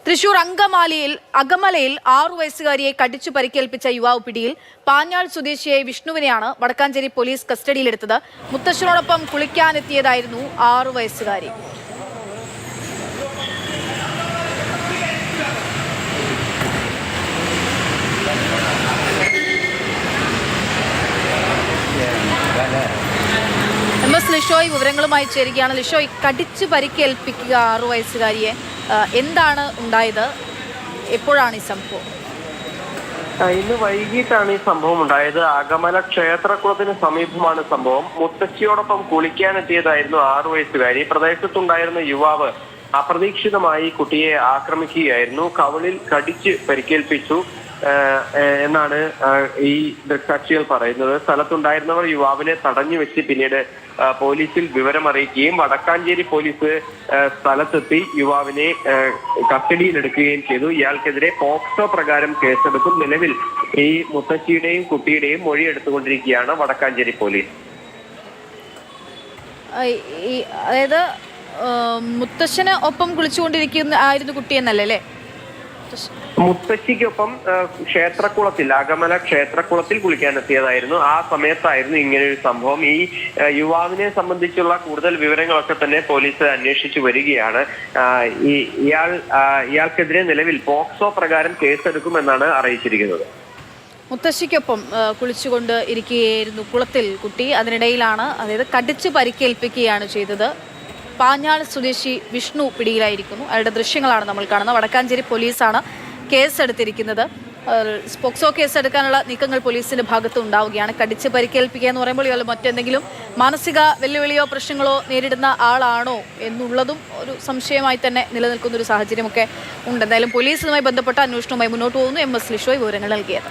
തൃശൂർ അകമലയിൽ 6 വയസ്സുകാരിയെ കടിച്ചു പരിക്കേൽപ്പിച്ച യുവാവ് പിടിയിൽ. പാഞ്ഞാൾ സ്വദേശിയായ വിഷ്ണുവിനെയാണ് വടക്കാഞ്ചേരി പോലീസ് കസ്റ്റഡിയിലെടുത്തത്. മുത്തശ്ശനോടൊപ്പം കുളിക്കാനെത്തിയതായിരുന്നു 6 വയസ്സുകാരി. MS ലിഷോയ് വിവരങ്ങളുമായി ചേരുകയാണ്. ലിഷോയ്, കടിച്ചു പരിക്കേൽപ്പിക്കുക 6 വയസ്സുകാരിയെ, എന്താണ് ഉണ്ടായത്? എപ്പോഴാണ് ഈ സംഭവം? ഇന്ന് വൈകിട്ടാണ് ഈ സംഭവം ഉണ്ടായത്. അകമല ക്ഷേത്രക്കുളത്തിന് സമീപമാണ് സംഭവം. മുത്തശ്ശിയോടൊപ്പം കുളിക്കാനെത്തിയതായിരുന്നു 6 വയസ്സുകാരി. പ്രദേശത്തുണ്ടായിരുന്ന യുവാവ് അപ്രതീക്ഷിതമായി കുട്ടിയെ ആക്രമിക്കുകയായിരുന്നു. കവിളിൽ കടിച്ച് പരിക്കേൽപ്പിച്ചു എന്നാണ് ഈ ദൃക്സാക്ഷികൾ പറയുന്നത്. സ്ഥലത്തുണ്ടായിരുന്നവർ യുവാവിനെ തടഞ്ഞു വെച്ച് പിന്നീട് പോലീസിൽ വിവരമറിയിക്കുകയും വടക്കാഞ്ചേരി പോലീസ് സ്ഥലത്തെത്തി യുവാവിനെ കസ്റ്റഡിയിലെടുക്കുകയും ചെയ്തു. ഇയാൾക്കെതിരെ പോക്സോ പ്രകാരം കേസെടുക്കും. നിലവിൽ ഈ മുത്തശ്ശിയുടെയും കുട്ടിയുടെയും മൊഴി എടുത്തുകൊണ്ടിരിക്കുകയാണ് വടക്കാഞ്ചേരി പോലീസ്. അതായത് മുത്തശ്ശന് ഒപ്പം കുളിച്ചുകൊണ്ടിരിക്കുന്ന ആയിരുന്നു കുട്ടിയെന്നല്ലേ? മുത്തശ്ശിക്കൊപ്പം ക്ഷേത്രക്കുളത്തിൽ, അകമല ക്ഷേത്രക്കുളത്തിൽ കുളിക്കാനെത്തിയതായിരുന്നു. ആ സമയത്തായിരുന്നു ഇങ്ങനെയൊരു സംഭവം. ഈ യുവാവിനെ സംബന്ധിച്ചുള്ള കൂടുതൽ വിവരങ്ങളൊക്കെ തന്നെ പോലീസ് അന്വേഷിച്ചു വരികയാണ്. ഇയാൾക്കെതിരെ നിലവിൽ പോക്സോ പ്രകാരം കേസെടുക്കുമെന്നാണ് അറിയിച്ചിരിക്കുന്നത്. മുത്തശ്ശിക്കൊപ്പം കുളിച്ചുകൊണ്ട് ഇരിക്കുകയായിരുന്നു കുളത്തിൽ കുട്ടി. അതിനിടയിലാണ്, അതായത് കടിച്ചു പരിക്കേൽപ്പിക്കുകയാണ് ചെയ്തത്. പാഞ്ഞാൾ സ്വദേശി വിഷ്ണു പിടിയിലായിരിക്കുന്നു. അയാളുടെ ദൃശ്യങ്ങളാണ് നമ്മൾ കാണുന്നത്. വടക്കാഞ്ചേരി പോലീസാണ് കേസെടുത്തിരിക്കുന്നത്. പോക്സോ കേസെടുക്കാനുള്ള നീക്കങ്ങൾ പോലീസിന്റെ ഭാഗത്ത് ഉണ്ടാവുകയാണ്. കടിച്ച് പരിക്കേൽപ്പിക്കുക എന്ന് പറയുമ്പോൾ ഇയാൾ മറ്റെന്തെങ്കിലും മാനസിക വെല്ലുവിളിയോ പ്രശ്നങ്ങളോ നേരിടുന്ന ആളാണോ എന്നുള്ളതും ഒരു സംശയമായി തന്നെ നിലനിൽക്കുന്ന ഒരു സാഹചര്യമൊക്കെ ഉണ്ട്. എന്തായാലും പോലീസുമായി ബന്ധപ്പെട്ട അന്വേഷണവുമായി മുന്നോട്ട് പോകുന്നു. MS ലിഷോയ് വിവരങ്ങൾ നൽകിയത്.